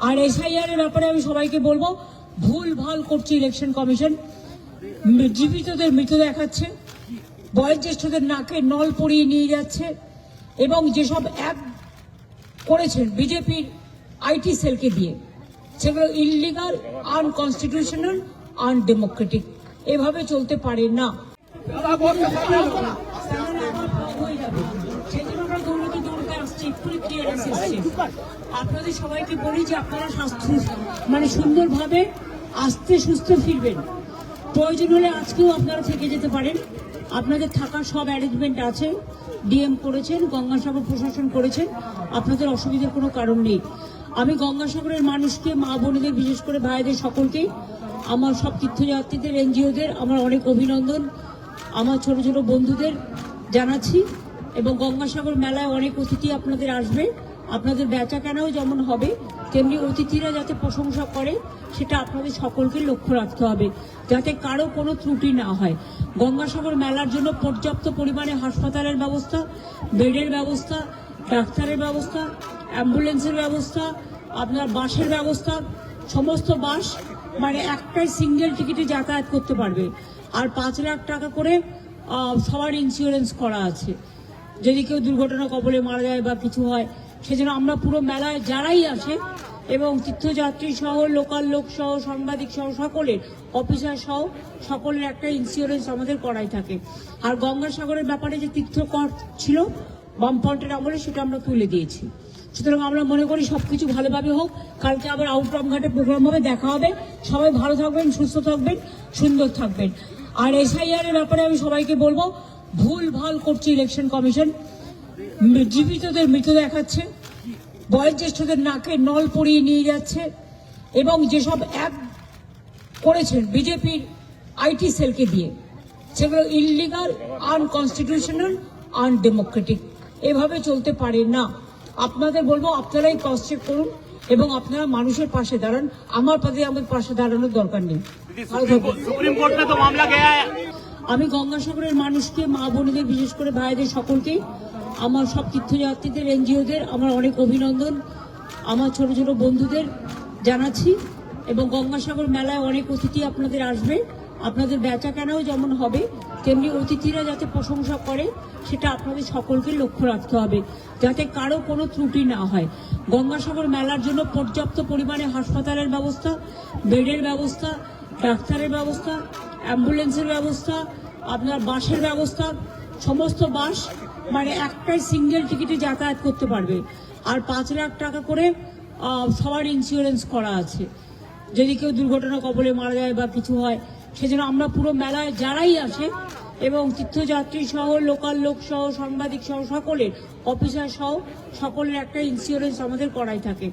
আর SIR এর ব্যাপারে আমি সবাইকে বলবো, ভুল ভাল করছে ইলেকশন কমিশন। জীবিতদের মৃত দেখাচ্ছে, বয়োজ্যেষ্ঠদের নাকে নল পরিয়ে নিয়ে যাচ্ছে, এবং যেসব অ্যাপ করেছেন বিজেপির আইটি সেলকে দিয়ে, সেগুলো ইললিগাল, আনকনস্টিটিউশনাল, আনডেমোক্রেটিক। এভাবে চলতে পারে না। আপনাদের সবাইকে বলি যে আপনারা স্বাস্থ্য সুন্দরভাবে আস্তে সুস্থ ফিরবেন। প্রয়োজন হলে আজকেও আপনারা থেকে যেতে পারেন। আপনাদের থাকার সব অ্যারেঞ্জমেন্ট আছে, ডিএম করেছেন, গঙ্গাসাগর প্রশাসন করেছেন, আপনাদের অসুবিধার কোনো কারণ নেই। আমি গঙ্গাসাগরের মানুষকে, মা বোনেদের, বিশেষ করে ভাইদের সকলকেই, আমার সব তীর্থযাত্রীদের, এনজিওদের আমার অনেক অভিনন্দন, আমার ছোট ছোট বন্ধুদের জানাচ্ছি। এবং গঙ্গাসাগর মেলায় অনেক অতিথি আপনাদের আসবে, আপনাদের বেচা কেনাও যেমন হবে তেমনি অতিথিরা যাতে প্রশংসা করে সেটা আপনাদের সকলকে লক্ষ্য রাখতে হবে, যাতে কারো কোনো ত্রুটি না হয়। গঙ্গাসাগর মেলার জন্য পর্যাপ্ত পরিমাণে হাসপাতালের ব্যবস্থা, বেডের ব্যবস্থা, ডাক্তারের ব্যবস্থা, অ্যাম্বুলেন্সের ব্যবস্থা, আপনার বাসের ব্যবস্থা, সমস্ত বাস একটাই সিঙ্গেল টিকিটে যাতায়াত করতে পারবে। আর 5 লাখ টাকা করে সবার ইন্স্যুরেন্স করা আছে, যদি কেউ দুর্ঘটনা কবলে মারা যায় বা কিছু হয়, সেজন্য আমরা পুরো মেলায় যারাই আসে এবং তীর্থযাত্রী সহ, লোকাল লোক সহ, সাংবাদিক সহ, সকলের, অফিসার সহ সকলের একটা ইন্স্যুরেন্স আমাদের করাই থাকে। আর গঙ্গাসাগরের ব্যাপারে যে তীর্থকর ছিল বামফ্রন্টের আমলে, সেটা আমরা তুলে দিয়েছি। সুতরাং আমরা মনে করি সবকিছু ভালোভাবে হোক। কালকে আবার আউটরাম ঘাটে প্রোগ্রাম হবে, দেখা হবে। সবাই ভালো থাকবেন, সুস্থ থাকবেন, সুন্দর থাকবেন। আর এসআইআর এর ব্যাপারে আমি সবাইকে বলবো, ভুল ভাল করছে ইলেকশন কমিশন। জীবিতদের মৃত দেখাচ্ছে, বয়োজ্যেষ্ঠদের নাকে নল পরিয়ে নিয়ে যাচ্ছে, এবং যেসব অ্যাপ করেছেন বিজেপির আইটি সেলকে দিয়ে, সেগুলো ইললিগাল, আনকনস্টিটিউশনাল, আনডেমোক্রেটিক। এভাবে চলতে পারে না। আপনাদের বলবো, আপনারাই ক্রস চেক করুন এবং আপনারা মানুষের পাশে দাঁড়ান। আমার পাশে দাঁড়ানোর দরকার নেই। আমি গঙ্গাসাগরের মানুষকে, মা বোনেদের, বিশেষ করে ভাইদের সকলকেই, আমার সব তীর্থযাত্রীদের, এনজিওদের আমার অনেক অভিনন্দন, আমার ছোট ছোট বন্ধুদের জানাচ্ছি। এবং গঙ্গাসাগর মেলায় অনেক অতিথি আপনাদের আসবে, আপনাদের বেচা কেনাও যেমন হবে তেমনি অতিথিরা যাতে প্রশংসা করে সেটা আপনাদের সকলকে লক্ষ্য রাখতে হবে, যাতে কারো কোনো ত্রুটি না হয়। গঙ্গাসাগর মেলার জন্য পর্যাপ্ত পরিমাণে হাসপাতালের ব্যবস্থা, বেডের ব্যবস্থা, ডাক্তারের ব্যবস্থা, অ্যাম্বুলেন্সের ব্যবস্থা, আপনার বাসের ব্যবস্থা, সমস্ত বাস একটাই সিঙ্গেল টিকিটে যাতায়াত করতে পারবে। আর 5 লাখ টাকা করে সবার ইন্স্যুরেন্স করা আছে, যদি কেউ দুর্ঘটনা কবলে মারা যায় বা কিছু হয়, সেজন্য আমরা পুরো মেলায় যারাই আসে এবং তীর্থযাত্রী সহ, লোকাল লোক সহ, সাংবাদিক সহ সকলের, অফিসার সহ সকলের একটা ইন্স্যুরেন্স আমাদের করাই থাকে।